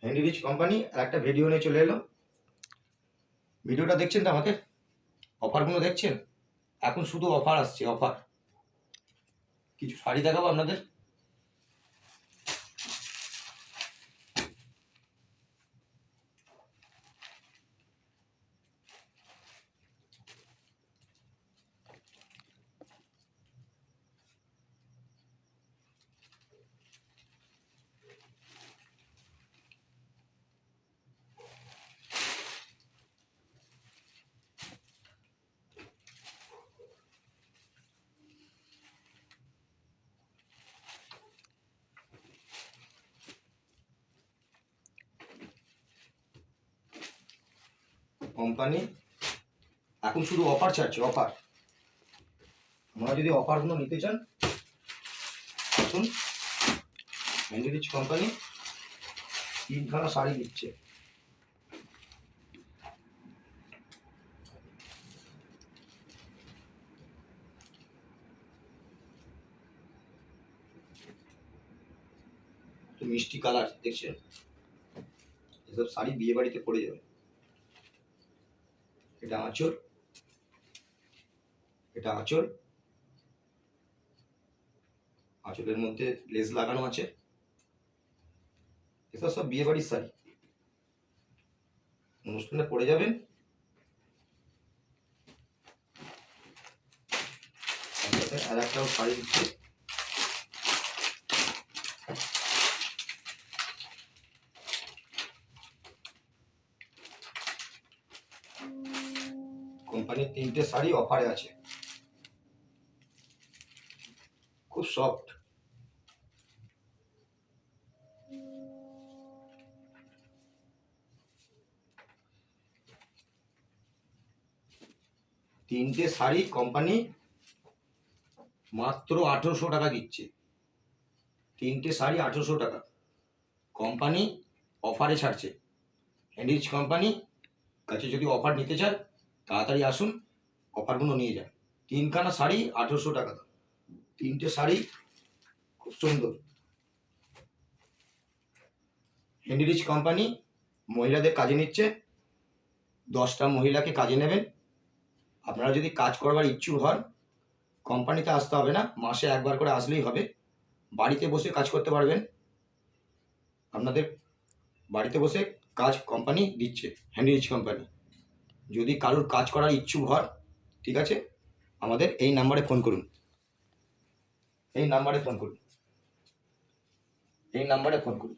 Handy rich company আর একটা video নিয়ে চলে এলো। ভিডিওটা দেখছেন তো আমাদের? অফারগুলো দেখছেন? এখন শুধু অফার আসছে, অফার। কিছু শাড়ি দেখাবো আপনাদের। কোম্পানি এখন শুধু অফার ছাড়ছে, অফার। আপনারা যদি অফারগুলো নিতে চান আসুন, হ্যান্ডি রিচ কোম্পানি 3খানা শাড়ি দিচ্ছে। মিষ্টি কালার দেখছেন? এসব শাড়ি বিয়ে বাড়িতে পরে যাবে। এটা আঁচল, এটা আঁচল, আঁচলের মধ্যে লেস লাগানো আছে। এসব সব বিয়ে বাড়ির শাড়ি, অনুষ্ঠানে পরে যাবেন। আর একটাও শাড়ি দিচ্ছে। কোম্পানির 3টে শাড়ি অফারে আছে, খুব সফট। তিনটে শাড়ি কোম্পানি মাত্র 1800 টাকা দিচ্ছে। 3টে শাড়ি 1800 টাকা কোম্পানি অফারে ছাড়ছে। হ্যান্ডি রিচ কোম্পানি কাছে যদি অফার নিতে চান তাড়াতাড়ি আসুন, অফারগুলো নিয়ে যান। 3খানা শাড়ি 1800 টাকা দাম। 3টে শাড়ি খুব সুন্দর। হ্যান্ডি রিচ কোম্পানি মহিলাদের কাজে নিচ্ছে। 10টা মহিলাকে কাজে নেবেন। আপনারা যদি কাজ করবার ইচ্ছুক হন কোম্পানিতে আসতে হবে না, মাসে একবার করে আসলেই হবে। বাড়িতে বসে কাজ করতে পারবেন। আপনাদের বাড়িতে বসে কাজ কোম্পানি দিচ্ছে, হ্যান্ডি রিচ কোম্পানি। যদি কারোর কাজ করার ইচ্ছুক হন, ঠিক আছে, আমাদের এই নাম্বারে ফোন করুন, এই নাম্বারে ফোন করুন, এই নাম্বারে ফোন করুন।